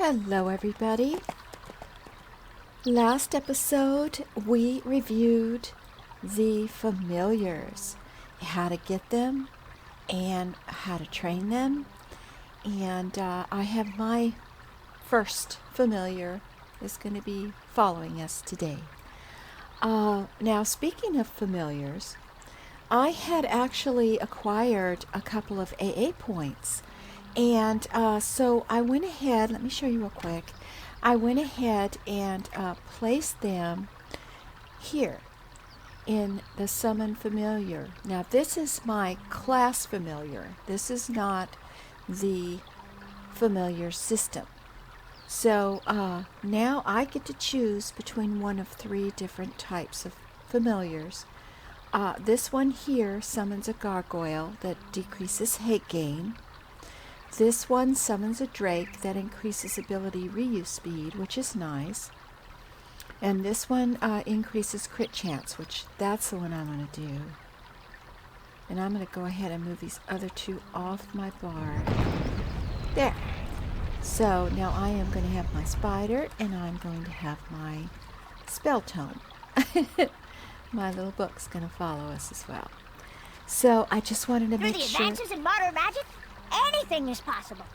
Hello, everybody. Last episode, we reviewed the familiars, how to get them and how to train them. And I have my first familiar is going to be following us today. Now, speaking of familiars, I had actually acquired a couple of AA points. And so I went ahead, let me show you real quick. I went ahead and placed them here in the Summon Familiar. Now this is my class familiar. This is not the familiar system. So now I get to choose between one of three different types of familiars. This one here summons a gargoyle that decreases hate gain. This one summons a drake that increases ability reuse speed, which is nice. And this one increases crit chance, which that's the one I'm going to do. And I'm going to go ahead and move these other two off my bar. There. So now I am going to have my spider, and I'm going to have my spell tome. My little book's going to follow us as well. So I just wanted to make sure... Through the advances in modern magic, anything is possible.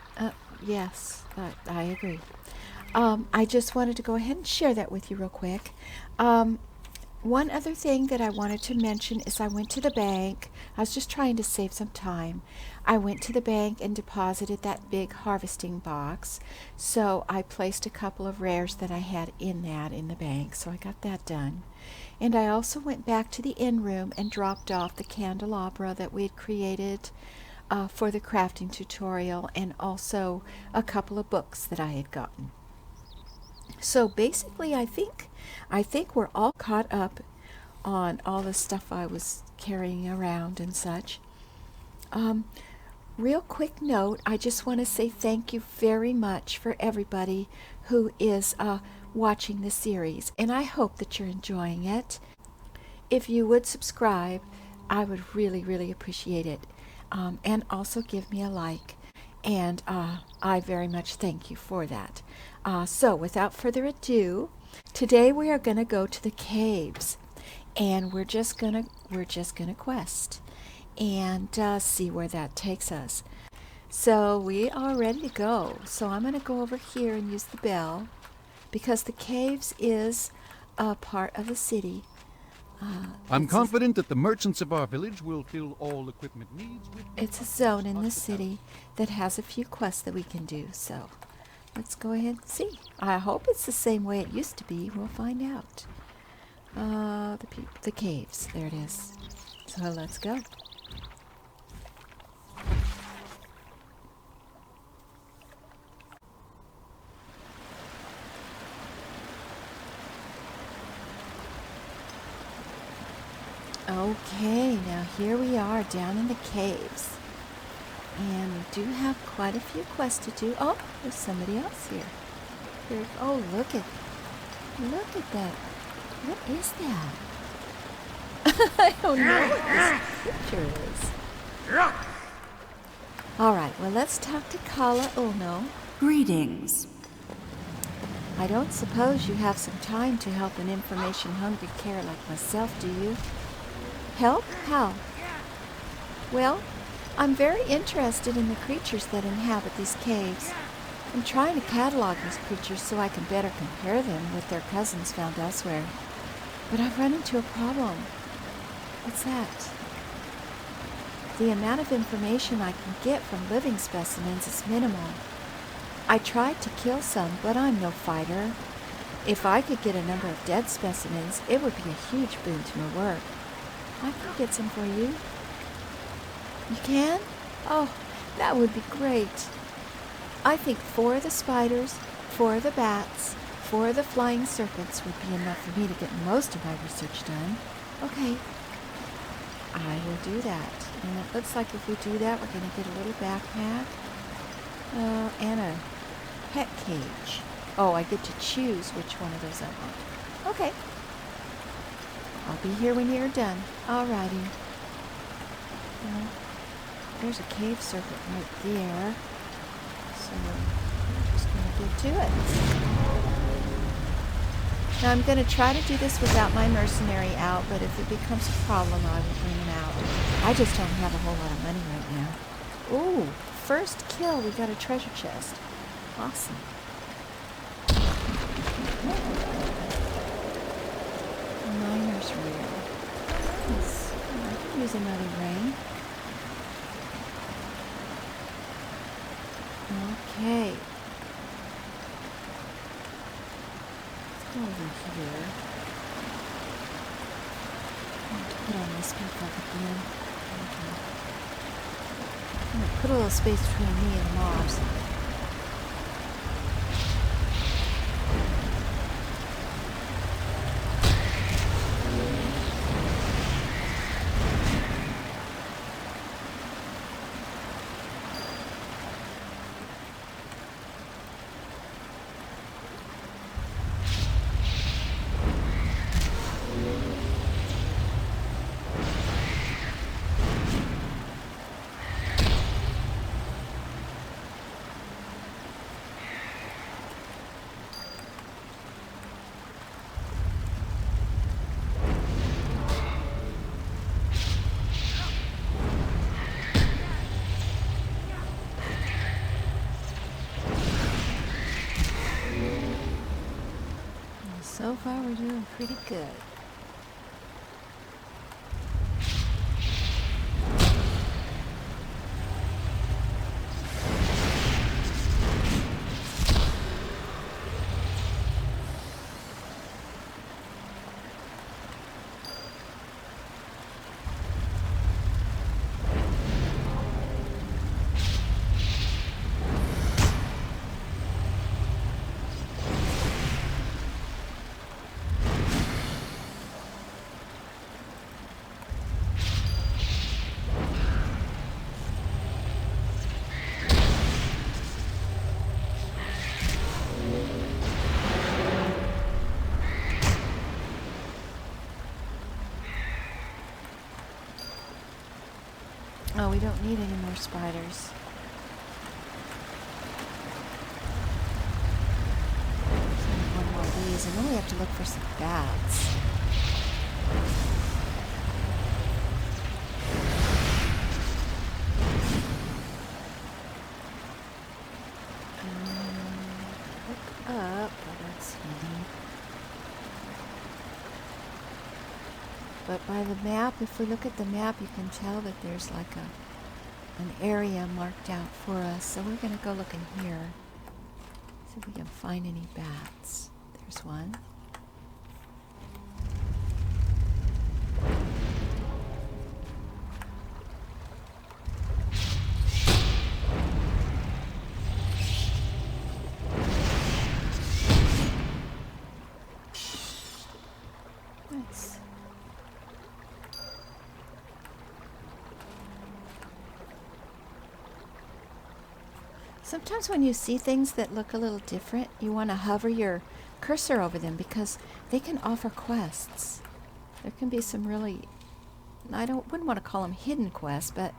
Yes, I agree. I just wanted to go ahead and share that with you real quick. One other thing that I wanted to mention is I went to the bank. I was just trying to save some time. I went to the bank and deposited that big harvesting box. So I placed a couple of rares that I had in the bank. So I got that done. And I also went back to the inn room and dropped off the candelabra that we had created for the crafting tutorial, and also a couple of books that I had gotten. So basically I think we're all caught up on all the stuff I was carrying around and such. Real quick note, I just want to say thank you very much for everybody who is watching the series, and I hope that you're enjoying it. If you would subscribe, I would really appreciate it. And also give me a like, and I very much thank you for that. So without further ado, today we are going to go to the caves, and we're just gonna quest and see where that takes us. So we are ready to go. So I'm going to go over here and use the bell, because the caves is a part of the city. I'm confident that the merchants of our village will fill all equipment needs with... It's a zone in the city that has a few quests that we can do, so let's go ahead and see. I hope it's the same way it used to be. We'll find out. The caves. There it is. So let's go. Okay, now here we are down in the caves. And we do have quite a few quests to do. Oh, there's somebody else here. Oh, look at that. What is that? I don't know what this picture is. All right, well, let's talk to Kala Ulno. Greetings. I don't suppose you have some time to help an information-hungry care like myself, do you? Help? How? Well, I'm very interested in the creatures that inhabit these caves. I'm trying to catalog these creatures so I can better compare them with their cousins found elsewhere. But I've run into a problem. What's that? The amount of information I can get from living specimens is minimal. I tried to kill some, but I'm no fighter. If I could get a number of dead specimens, it would be a huge boon to my work. I can get some for you. You can? Oh, that would be great. I think 4 of the spiders, 4 of the bats, 4 of the flying serpents would be enough for me to get most of my research done. Okay. I will do that. And it looks like if we do that, we're going to get a little backpack and a pet cage. Oh, I get to choose which one of those I want. Okay. I'll be here when you're done. Alrighty. Well, there's a cave serpent right there. So we're just going to get to it. Now I'm going to try to do this without my mercenary out, but if it becomes a problem, I will bring him out. I just don't have a whole lot of money right now. Ooh, first kill, we got a treasure chest. Awesome. Miner's rear. Yes, I can use another ring. Okay. Let's go over here. I have to put on my speed bug again. Okay. I'm going to put a little space between me and the mobs. So far, we're doing pretty good. Oh, we don't need any more spiders. One more of these, and then we have to look for some bats. Look up. Oh, that's hidden. But by the map, if we look at the map, you can tell that there's like an area marked out for us. So we're going to go look in here. See if we can find any bats. There's one. Nice. Sometimes when you see things that look a little different, you want to hover your cursor over them because they can offer quests. There can be some really, wouldn't want to call them hidden quests, but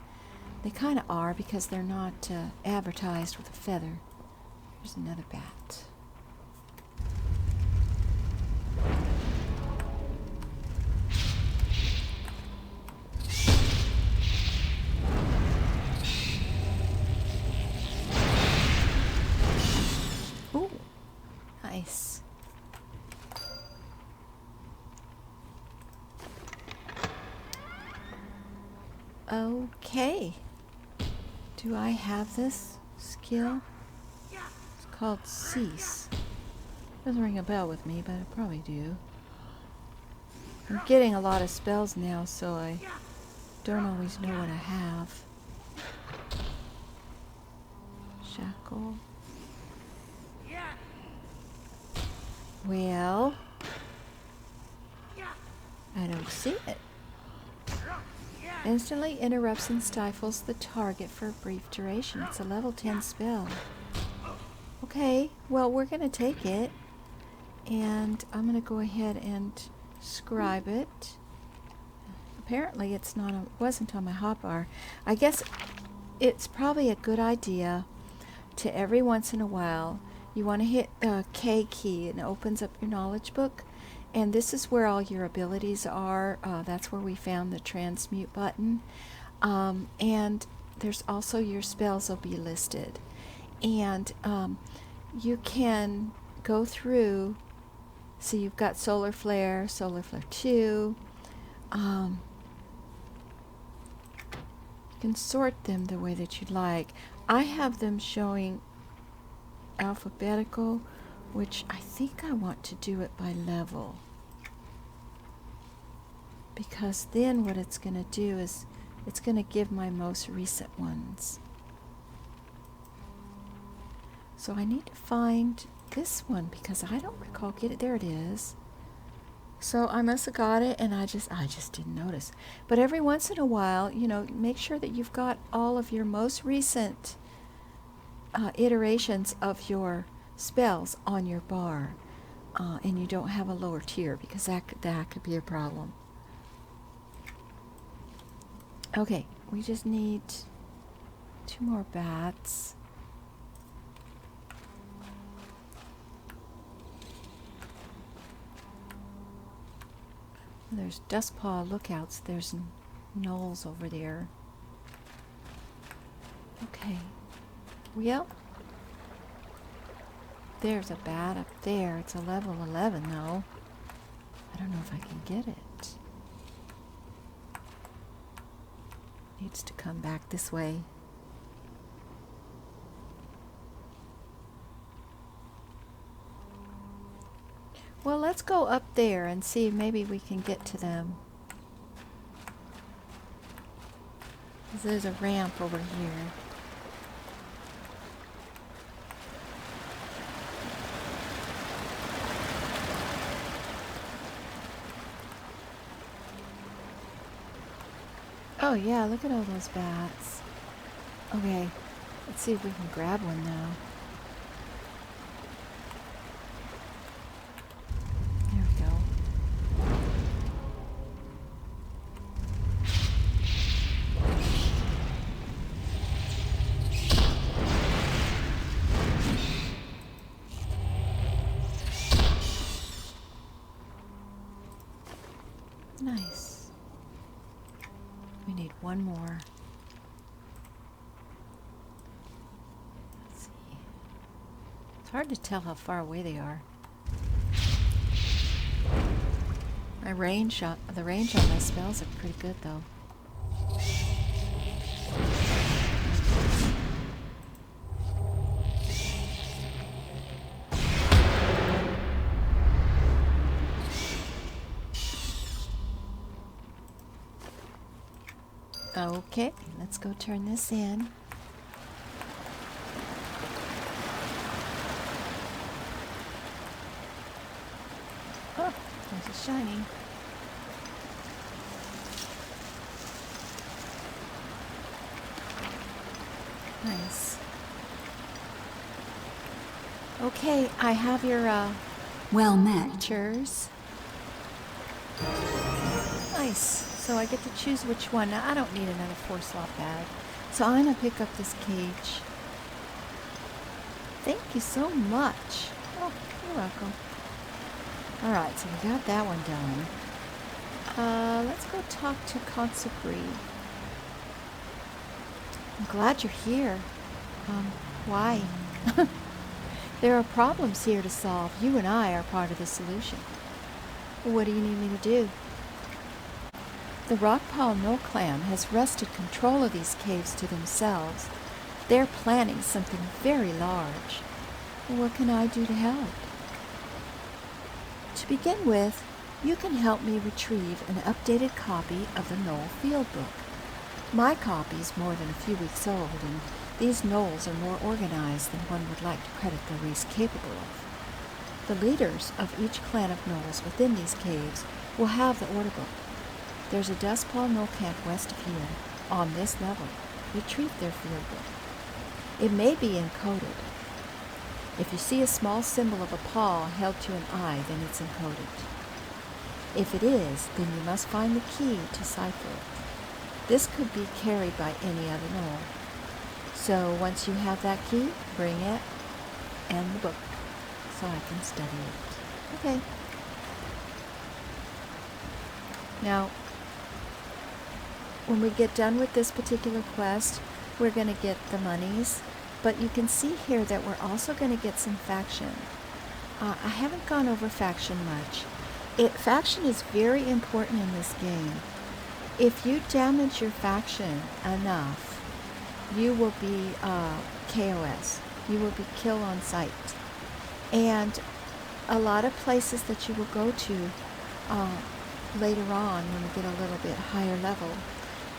they kind of are because they're not advertised with a feather. Here's another bat. Nice. Okay. Do I have this skill? It's called Cease. Doesn't ring a bell with me, but I probably do. I'm getting a lot of spells now, so I don't always know what I have. Shackle. Well, I don't see it. Instantly interrupts and stifles the target for a brief duration. It's a level 10 spell. Okay, well, we're going to take it. And I'm going to go ahead and scribe it. Apparently it's not, wasn't on my hotbar. I guess it's probably a good idea to every once in a while you want to hit the K key, and it opens up your knowledge book. And this is where all your abilities are. That's where we found the transmute button. And there's also your spells will be listed. And you can go through. So you've got Solar Flare 2. You can sort them the way that you'd like. I have them showing alphabetical, which I think I want to do it by level. Because then what it's going to do is it's going to give my most recent ones. So I need to find this one because I don't recall getting it. There it is. So I must have got it and I just didn't notice. But every once in a while, you know, make sure that you've got all of your most recent iterations of your spells on your bar, and you don't have a lower tier because that could be a problem. Okay, we just need 2 more bats. There's Dustpaw Lookouts. There's gnolls over there. Okay. Well, there's a bat up there. It's a level 11 though. I don't know if I can get it. Needs to come back this way. Well, let's go up there and see if maybe we can get to them. There's a ramp over here. Oh yeah, look at all those bats. Okay, let's see if we can grab one now. There we go. Nice. We need one more. Let's see. It's hard to tell how far away they are. The range on my spells are pretty good though. Okay, let's go turn this in. Oh, there's a shiny. Nice. Okay, I have your Well met. pictures. Nice. So I get to choose which one. Now, I don't need another 4-slot bag. So I'm going to pick up this cage. Thank you so much. Oh, you're welcome. Alright, so we got that one done. Let's go talk to Consecree. I'm glad you're here. Why? There are problems here to solve. You and I are part of the solution. What do you need me to do? The Rockpaw Knoll clan has wrested control of these caves to themselves. They're planning something very large. What can I do to help? To begin with, you can help me retrieve an updated copy of the Knoll Field Book. My copy is more than a few weeks old, and these gnolls are more organized than one would like to credit their race capable of. The leaders of each clan of gnolls within these caves will have the order book. There's a Dustpaw Knoll camp west of here, on this level. Retrieve their field book. It may be encoded. If you see a small symbol of a paw held to an eye, then it's encoded. If it is, then you must find the key to cipher it. This could be carried by any other gnoll. So once you have that key, bring it and the book so I can study it. Okay. Now, when we get done with this particular quest, we're going to get the monies. But you can see here that we're also going to get some faction. I haven't gone over faction much. Faction is very important in this game. If you damage your faction enough, you will be KOS. You will be kill on sight. And a lot of places that you will go to later on when you get a little bit higher level,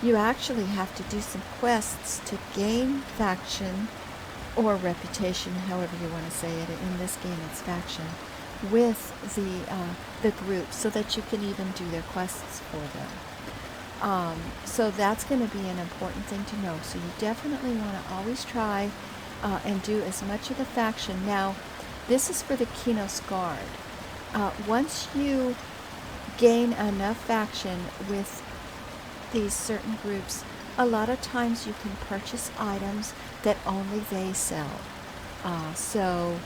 you actually have to do some quests to gain faction or reputation, however you want to say it. In this game, it's faction, with the group, so that you can even do their quests for them. So that's going to be an important thing to know. So you definitely want to always try and do as much of the faction. Now, this is for the Qeynos Guard. Once you gain enough faction with these certain groups, a lot of times you can purchase items that only they sell. So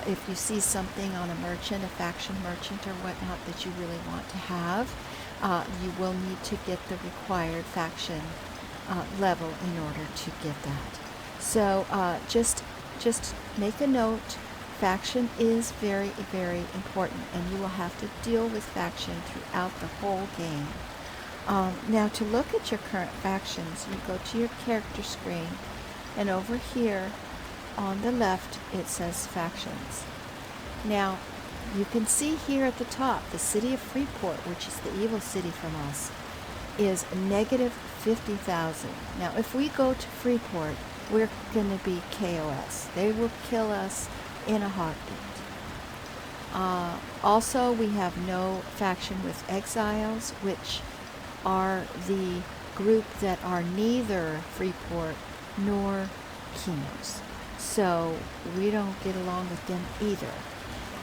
if you see something on a merchant, a faction merchant or whatnot that you really want to have, you will need to get the required faction level in order to get that. So just make a note. Faction is very, very important, and you will have to deal with faction throughout the whole game. Now, to look at your current factions, you go to your character screen, and over here on the left it says factions. Now, you can see here at the top, the city of Freeport, which is the evil city from us, is negative 50,000. Now, if we go to Freeport, we're going to be KOS. They will kill us in a heartbeat. Also, we have no faction with exiles, which are the group that are neither Freeport nor Qeynos. So we don't get along with them either.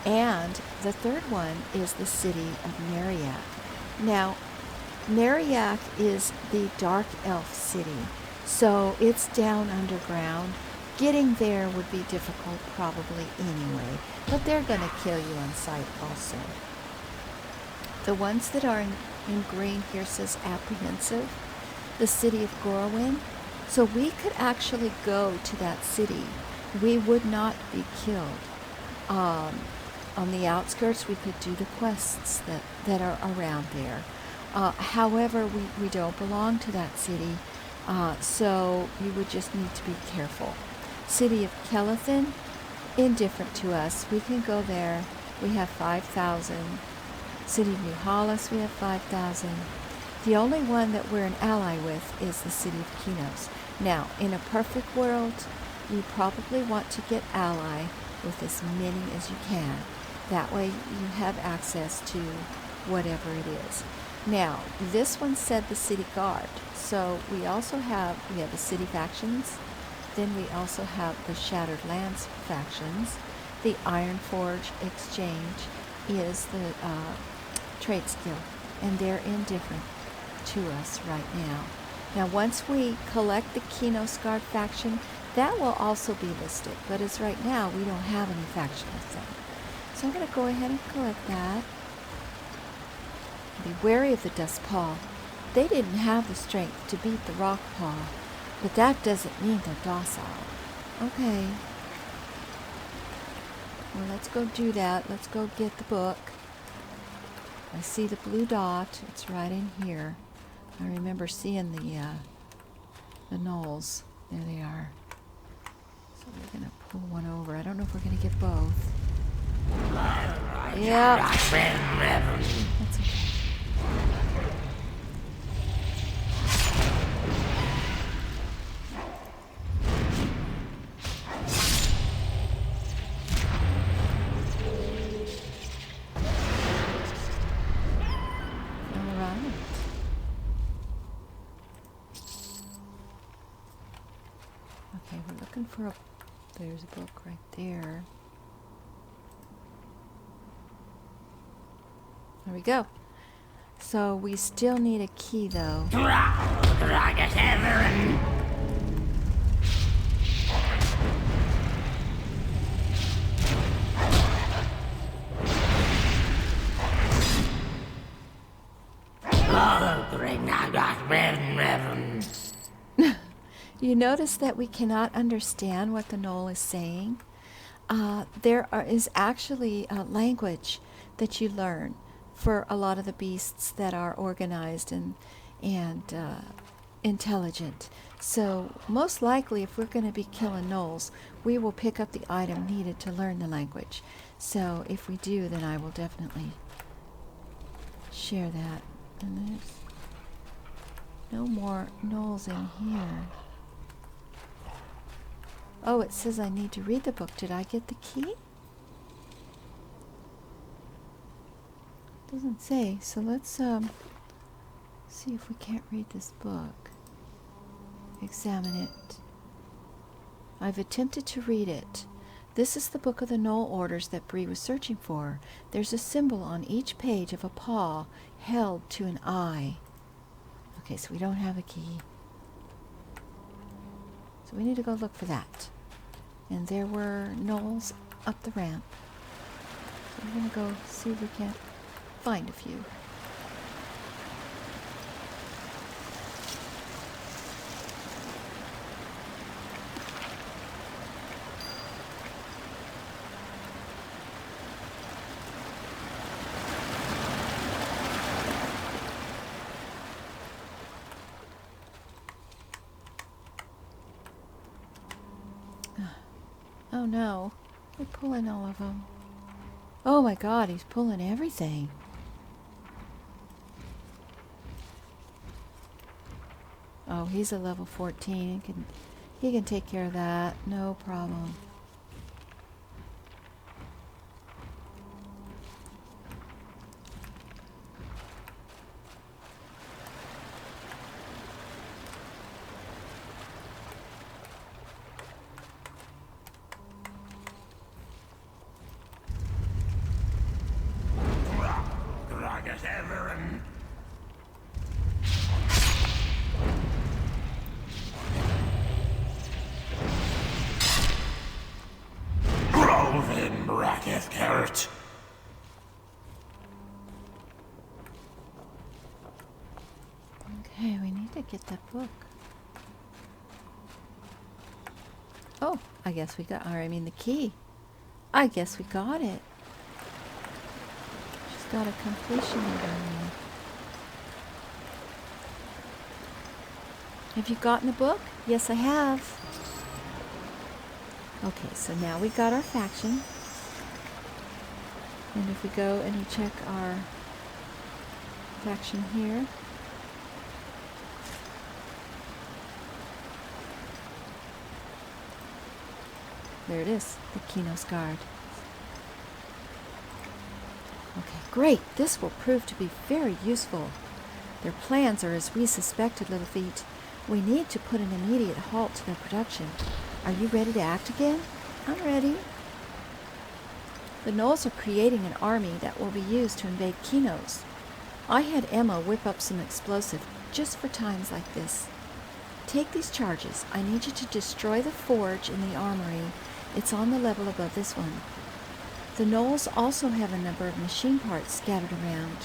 And the third one is the city of Neriak. Now, Neriak is the dark elf city, so it's down underground. Getting there would be difficult probably anyway, but they're going to kill you on sight also. The ones that are in green here says apprehensive, the city of Gorwin. So we could actually go to that city. We would not be killed. On the outskirts, we could do the quests that are around there. However, we don't belong to that city, so you would just need to be careful. City of Kelethin, indifferent to us. We can go there. We have 5,000. City of New Hollis, we have 5,000. The only one that we're an ally with is the city of Qeynos. Now, in a perfect world, you probably want to get ally with as many as you can. That way you have access to whatever it is. Now, this one said the city guard. So we have the city factions. Then we also have the Shattered Lands factions. The Ironforge Exchange is the trade skill, and they're indifferent to us right now. Now, once we collect the Qeynos Guard faction, that will also be listed, but as right now, we don't have any faction with them. So I'm going to go ahead and collect that. Be wary of the Dust Paw. They didn't have the strength to beat the Rock Paw, but that doesn't mean they're docile. Okay. Well, let's go do that. Let's go get the book. I see the blue dot. It's right in here. I remember seeing the knolls. There they are. So we're going to pull one over. I don't know if we're going to get both. Yeah. That's okay. Okay, we're looking for there's a book right there. There we go. So we still need a key though. You notice that we cannot understand what the gnoll is saying. Is actually a language that you learn for a lot of the beasts that are organized and intelligent. So most likely, if we're going to be killing gnolls, we will pick up the item needed to learn the language. So if we do, then I will definitely share that. And there's no more gnolls in here. Oh, it says I need to read the book. Did I get the key? Doesn't say. So let's see if we can't read this book. Examine it. I've attempted to read it. This is the book of the Gnoll orders that Bree was searching for. There's a symbol on each page of a paw held to an eye. Okay, so we don't have a key. So we need to go look for that. And there were gnolls up the ramp. So we're going to go see if we can't find a few. Oh no, they're pulling all of them. Oh my god, he's pulling everything. Oh, he's a level 14. He can take care of that, no problem. Okay, we need to get that book. Oh, I guess we got, the key. I guess we got it. She's got a completion order. Have you gotten the book? Yes, I have. Okay, so now we got our faction. And if we go and we check our faction here. There it is, the Qeynos Guard. Okay, great. This will prove to be very useful. Their plans are as we suspected, Littlefeet. We need to put an immediate halt to their production. Are you ready to act again? I'm ready. The gnolls are creating an army that will be used to invade Qeynos. I had Emma whip up some explosive just for times like this. Take these charges. I need you to destroy the forge in the armory. It's on the level above this one. The gnolls also have a number of machine parts scattered around.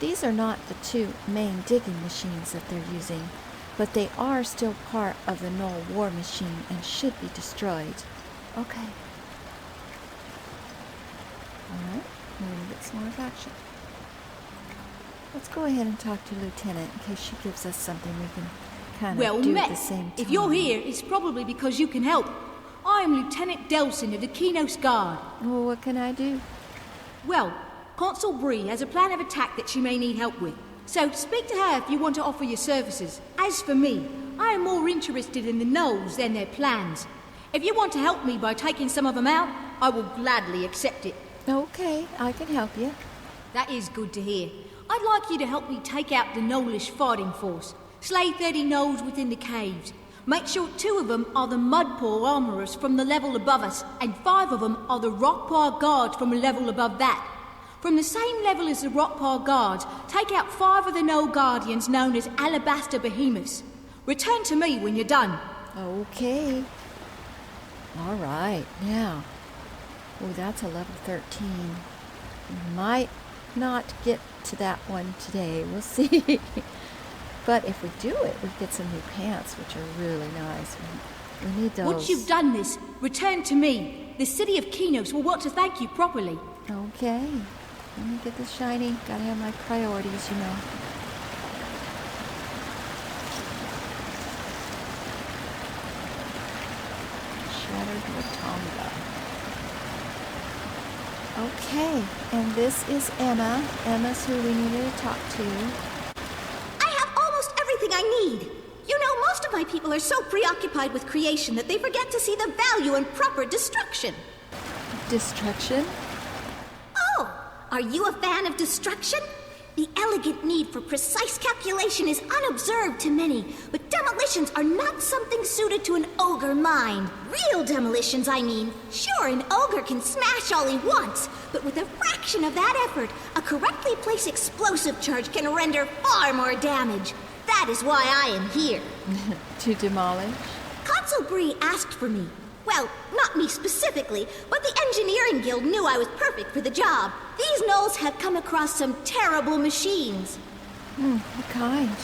These are not the two main digging machines that they're using, but they are still part of the gnoll war machine and should be destroyed. Okay. Alright, we're going to get some more action. Let's go ahead and talk to Lieutenant in case she gives us something we can kind of do at the same time. If you're here, it's probably because you can help. I am Lieutenant Delson of the Qeynos Guard. Well, what can I do? Well, Consul Bree has a plan of attack that she may need help with. So speak to her if you want to offer your services. As for me, I am more interested in the gnolls than their plans. If you want to help me by taking some of them out, I will gladly accept it. Okay, I can help you. That is good to hear. I'd like you to help me take out the gnollish fighting force. Slay 30 gnolls within the caves. Make sure 2 of them are the Mudpaw armourers from the level above us, and 5 of them are the Rockpaw guards from a level above that. From the same level as the Rockpaw guards, take out 5 of the Gnoll Guardians known as Alabaster Behemoths. Return to me when you're done. Okay. All right, now. Oh, that's a level 13. We might not get to that one today. We'll see. But if we do it, we get some new pants, which are really nice. We need those. Once you've done this, return to me. The city of Qeynos will want to thank you properly. Okay. Let me get this shiny. Gotta have my priorities, you know. Shattered Rotunda. Okay, and this is Emma. Emma's who we needed to talk to. I have almost everything I need. You know, most of my people are so preoccupied with creation that they forget to see the value in proper destruction. Destruction? Oh, are you a fan of destruction? The elegant need for precise calculation is unobserved to many, but demolitions are not something suited to an ogre mind. Real demolitions, I mean. Sure, an ogre can smash all he wants, but with a fraction of that effort, a correctly placed explosive charge can render far more damage. That is why I am here. To demolish? Consul Bree asked for me. Well, not me specifically, but the engineering guild knew I was perfect for the job. These gnolls have come across some terrible machines. What kind?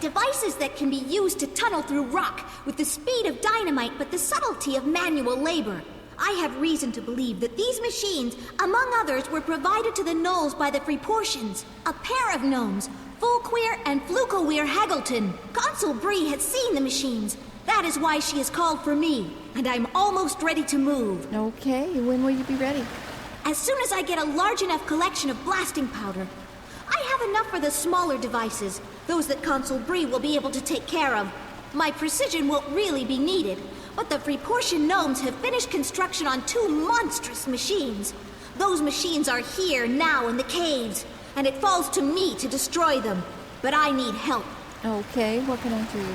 Devices that can be used to tunnel through rock with the speed of dynamite but the subtlety of manual labor. I have reason to believe that these machines, among others, were provided to the gnolls by the Free Portions, a pair of gnomes, Fulqueer and Flucoweir Haggleton. Consul Bree has seen the machines. That is why she has called for me, and I'm almost ready to move. Okay, when will you be ready? As soon as I get a large enough collection of blasting powder. I have enough for the smaller devices, those that Consul Bree will be able to take care of. My precision won't really be needed, but the Free Portion gnomes have finished construction on 2 monstrous machines. Those machines are here now in the caves, and it falls to me to destroy them. But I need help. Okay, what can I do?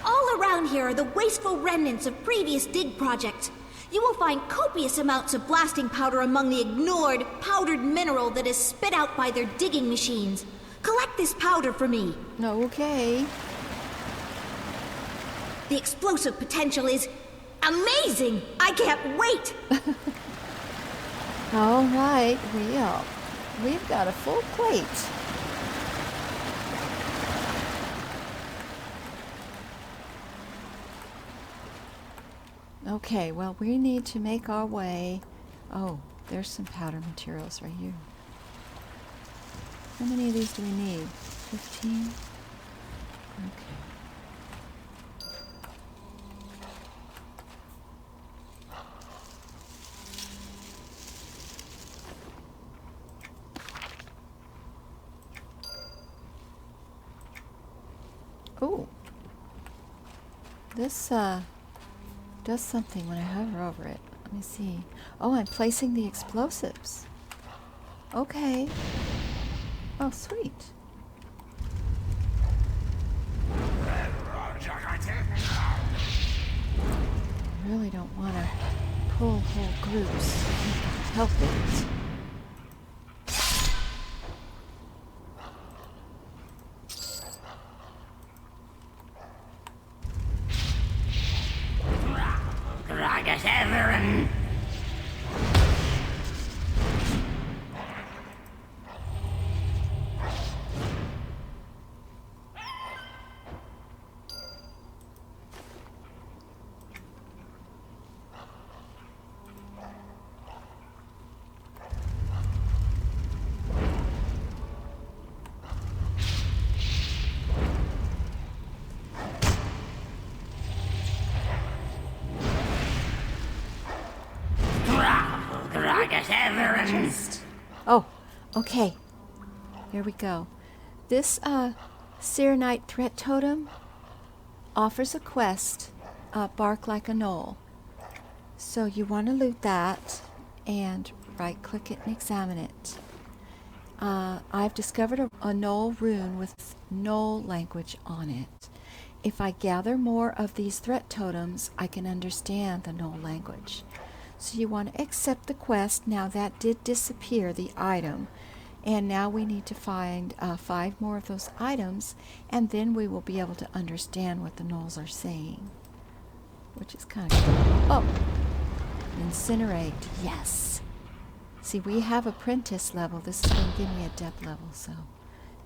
All around here are the wasteful remnants of previous dig projects. You will find copious amounts of blasting powder among the ignored, powdered mineral that is spit out by their digging machines. Collect this powder for me. Okay. The explosive potential is amazing! I can't wait! All right, we've got a full plate. Okay, well, we need to make our way. Oh, there's some powder materials right here. How many of these do we need? 15? Okay. Oh, this does something when I hover over it. Let me see. Oh, I'm placing the explosives. Okay. Oh, sweet. I really don't want to pull whole groups. Help it. Oh, okay. Here we go. This Serenite threat totem offers a quest, bark like a gnoll. So you want to loot that and right-click it and examine it. I've discovered a gnoll rune with gnoll language on it. If I gather more of these threat totems, I can understand the gnoll language. So you want to accept the quest. Now that did disappear, the item. And now we need to find 5 more of those items, and then we will be able to understand what the gnolls are saying. Which is kind of cool. Oh! Incinerate. Yes! See, we have apprentice level. This is going to give me a depth level, so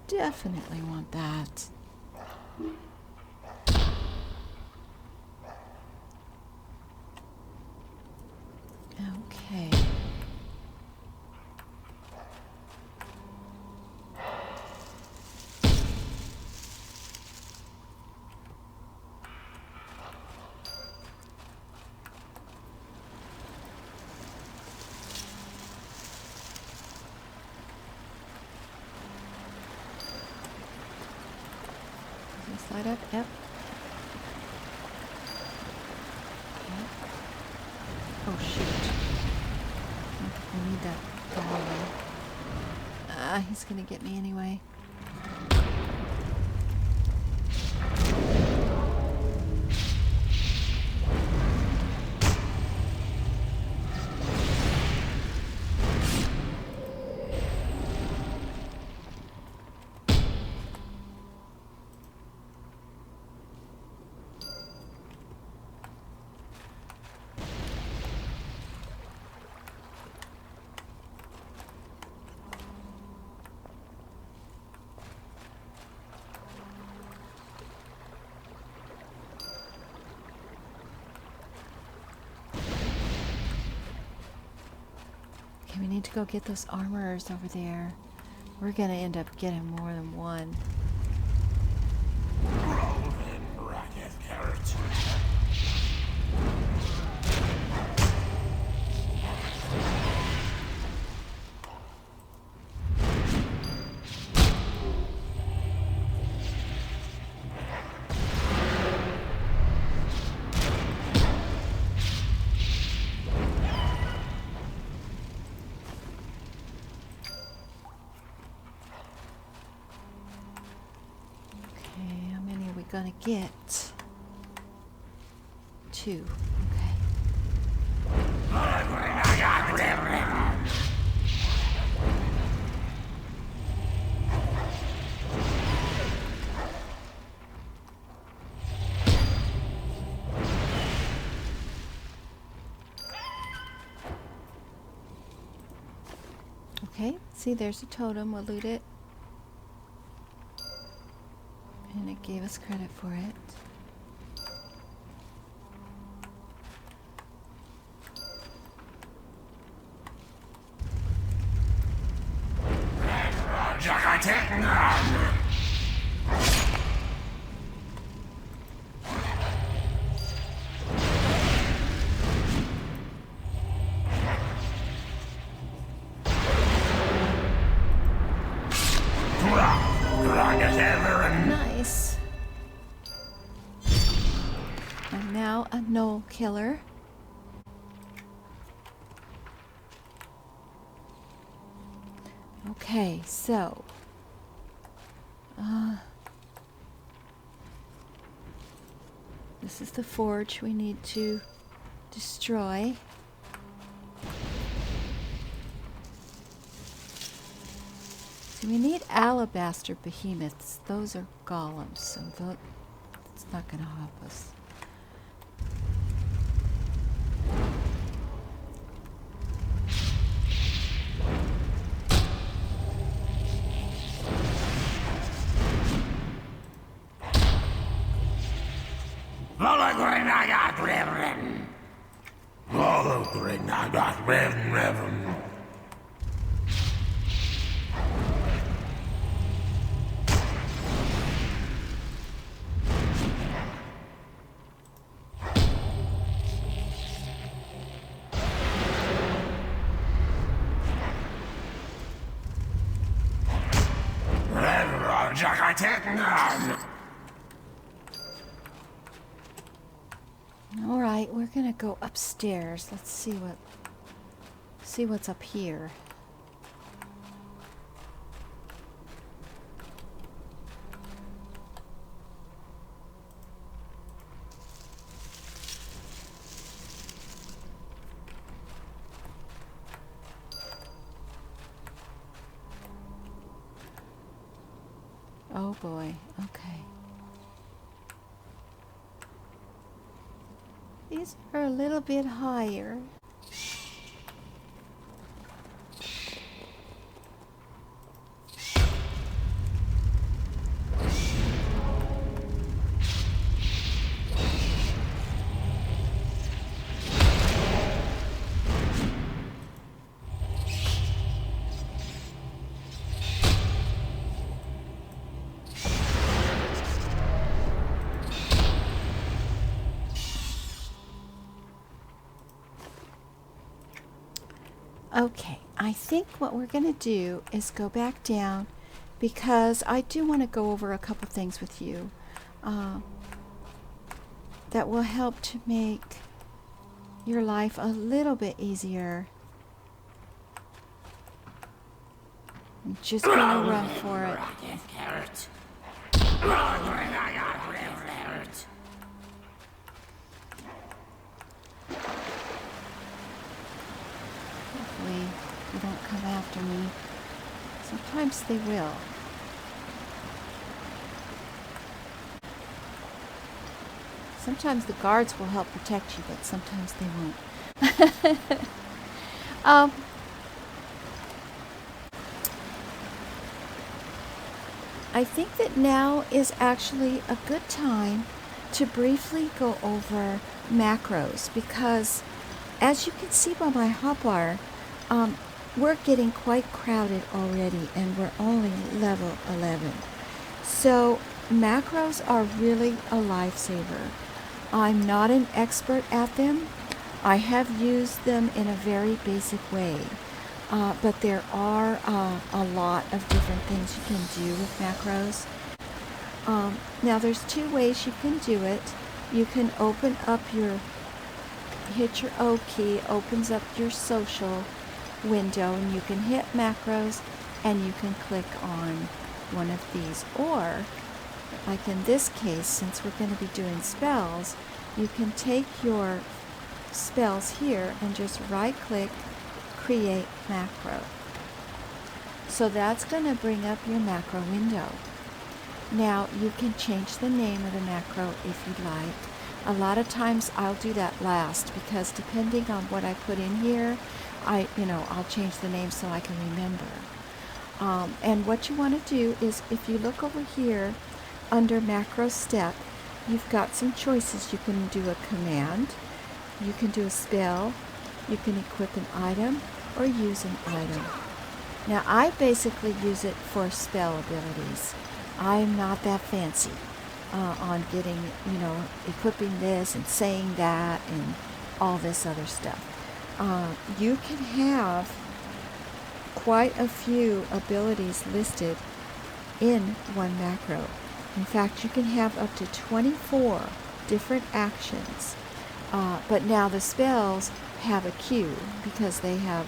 definitely want that. Okay. Does this light up? Yep. Okay. Oh shoot. I need that dollar. He's gonna get me anyway. Okay, we need to go get those armorers over there. We're gonna end up getting more than one. Gonna get 2. Okay, see, there's a totem. We'll loot it. And it gave us credit for it. Nice. And now a gnoll killer. Okay, so this is the forge we need to destroy. So we need alabaster behemoths. Those are golems, so it's not going to help us. All right, we're gonna go upstairs. Let's see what's up here. Oh boy, okay. These are a little bit higher. Okay, I think what we're going to do is go back down because I do want to go over a couple things with you that will help to make your life a little bit easier. I'm just going to run for it. Hopefully they don't come after me. Sometimes they will. Sometimes the guards will help protect you, but sometimes they won't. I think that now is actually a good time to briefly go over macros because, as you can see by my hotbar, we're getting quite crowded already and we're only level 11. So macros are really a lifesaver. I'm not an expert at them. I have used them in a very basic way. But there are a lot of different things you can do with macros. Now there's two ways you can do it. You can open up hit your O key, opens up your social window, and you can hit macros and you can click on one of these. Or, like in this case, since we're going to be doing spells, you can take your spells here and just right click, create macro. So that's going to bring up your macro window. Now you can change the name of the macro if you'd like. A lot of times I'll do that last because depending on what I put in here, I'll change the name so I can remember. And what you want to do is, if you look over here under macro step, you've got some choices. You can do a command, you can do a spell, you can equip an item, or use an item. Now I basically use it for spell abilities. I'm not that fancy on getting, equipping this and saying that and all this other stuff. You can have quite a few abilities listed in one macro. In fact, you can have up to 24 different actions. But now the spells have a queue because they have,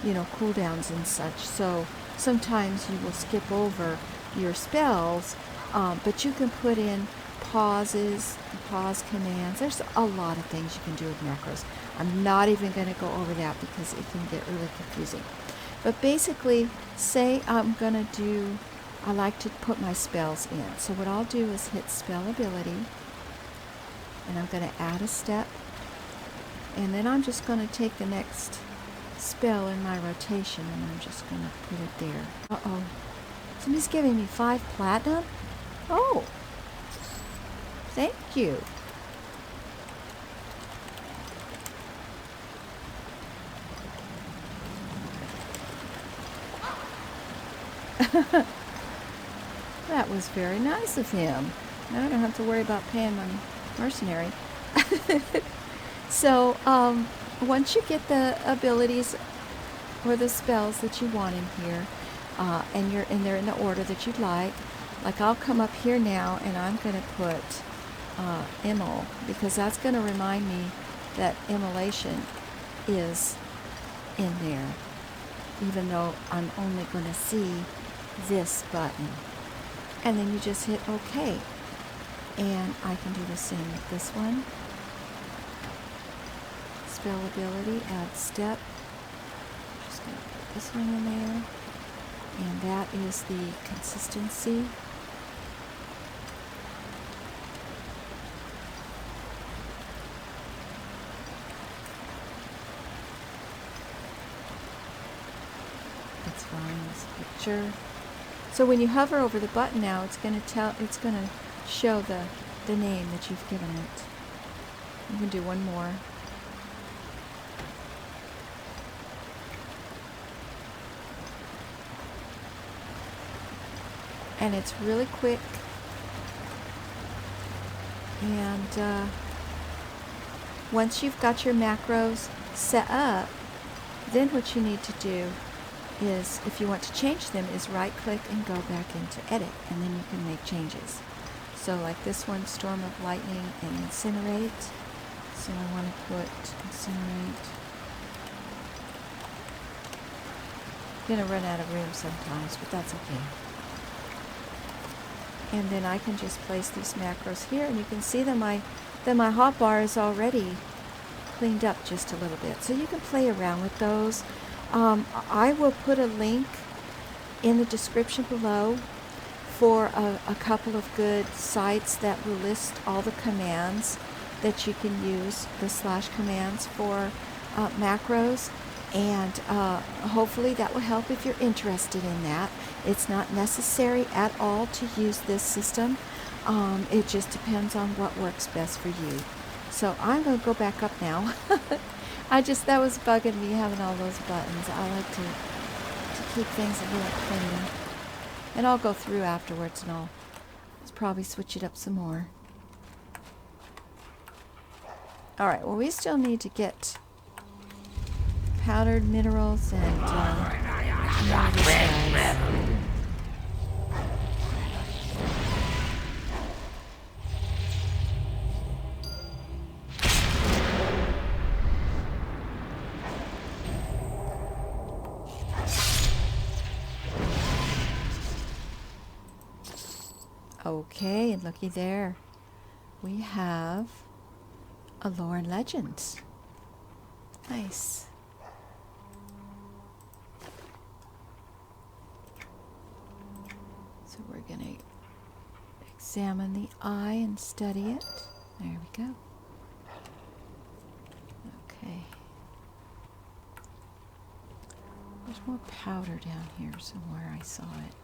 cooldowns and such. So sometimes you will skip over your spells, but you can put in pauses, pause commands. There's a lot of things you can do with macros. I'm not even going to go over that because it can get really confusing. But basically, say I like to put my spells in. So what I'll do is hit spell ability, and I'm going to add a step. And then I'm just going to take the next spell in my rotation and I'm just going to put it there. Uh-oh. Somebody's giving me 5 platinum? Oh. Thank you. That was very nice of him. Now I don't have to worry about paying my mercenary. So, once you get the abilities or the spells that you want in here, and they're in the order that you'd like I'll come up here now and I'm going to put immol, because that's going to remind me that immolation is in there, even though I'm only going to see this button. And then you just hit OK. And I can do the same with this one. Spell ability, add step. Just going to put this one in there. And that is the consistency. That's fine, this picture. So when you hover over the button now, it's going to show the name that you've given it. You can do one more. And it's really quick. And once you've got your macros set up, Then what you need to do is, if you want to change them, is right click and go back into edit, and then you can make changes. So like this one, storm of lightning and incinerate. So I want to put incinerate. I'm gonna run out of room sometimes, but that's okay. And then I can just place these macros here, and you can see that my hotbar is already cleaned up just a little bit. So you can play around with those. I will put a link in the description below for a couple of good sites that will list all the commands that you can use, the slash commands for macros. And hopefully that will help if you're interested in that. It's not necessary at all to use this system. It just depends on what works best for you. So I'm going to go back up now. That was bugging me, having all those buttons. I like to keep things a little cleaner. And I'll go through afterwards and I'll probably switch it up some more. Alright, well, we still need to get powdered minerals and more of these guys. Okay, and looky there. We have a lore and legends. Nice. So we're going to examine the eye and study it. There we go. Okay. There's more powder down here somewhere. I saw it.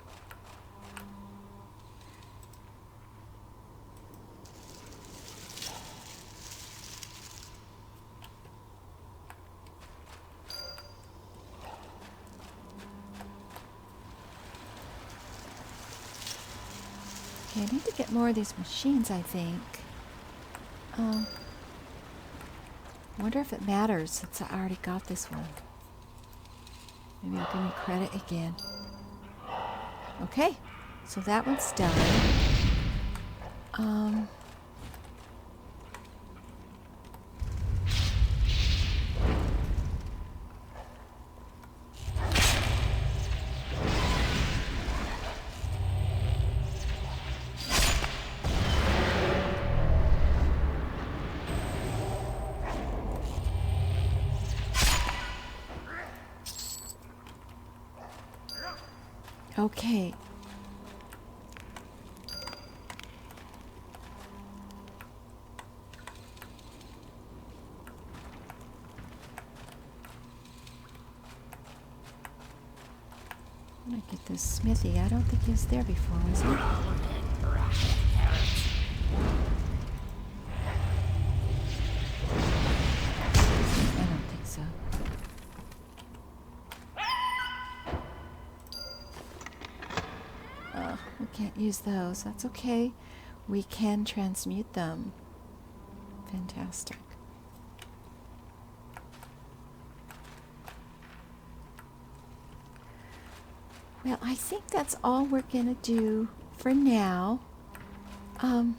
Okay, I need to get more of these machines, I think. Wonder if it matters since I already got this one. Maybe it'll give me credit again. Okay, so that one's done. Okay. I'm gonna get this smithy. I don't think he was there before, was he? I don't think so. We can't use those. That's okay. We can transmute them. Fantastic. Well, I think that's all we're going to do for now. We're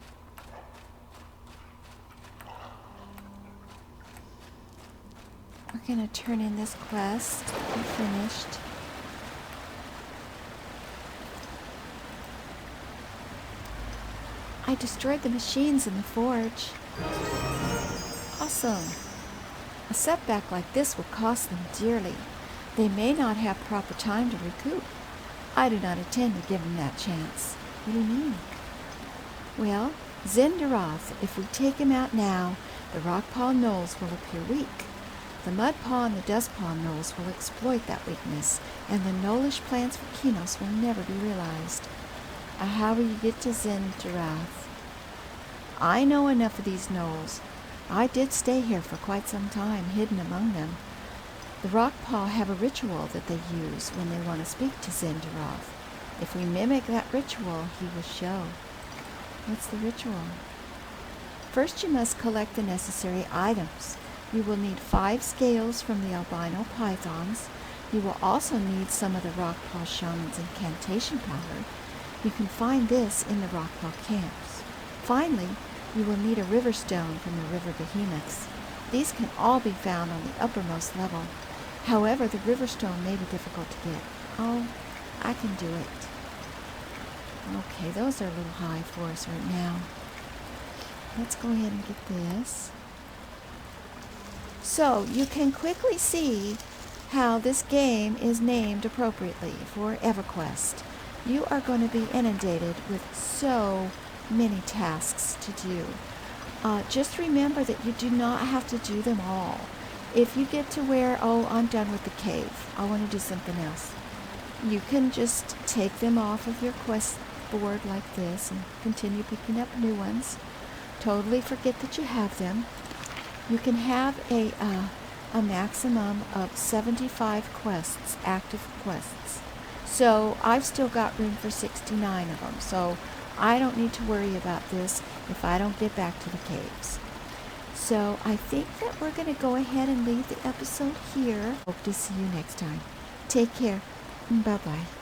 going to turn in this quest. We're finished. I destroyed the machines in the forge. Awesome. A setback like this will cost them dearly. They may not have proper time to recoup. I do not intend to give them that chance. What do you mean? Well, Zendaroth, if we take him out now, the Rockpaw Knolls will appear weak. The Mudpaw and the Dustpaw Knolls will exploit that weakness, and the Knollish plans for Qeynos will never be realized. How will you get to Zendaroth? I know enough of these Knolls. I did stay here for quite some time, hidden among them. The Rockpaw have a ritual that they use when they want to speak to Zendaroth. If we mimic that ritual, he will show. What's the ritual? First you must collect the necessary items. You will need 5 scales from the albino pythons. You will also need some of the Rockpaw Shaman's incantation powder. You can find this in the Rockpaw camps. Finally, you will need a river stone from the river behemoths. These can all be found on the uppermost level. However, the river stone may be difficult to get. Oh, I can do it. Okay, those are a little high for us right now. Let's go ahead and get this. So, you can quickly see how this game is named appropriately for Everquest. You are going to be inundated with so many tasks to do. Just remember that you do not have to do them all. If you get to where, oh, I'm done with the cave, I want to do something else, you can just take them off of your quest board like this and continue picking up new ones. Totally forget that you have them. You can have a maximum of 75 quests, active quests. So I've still got room for 69 of them. So I don't need to worry about this if I don't get back to the caves. So I think that we're going to go ahead and leave the episode here. Hope to see you next time. Take care. Bye-bye.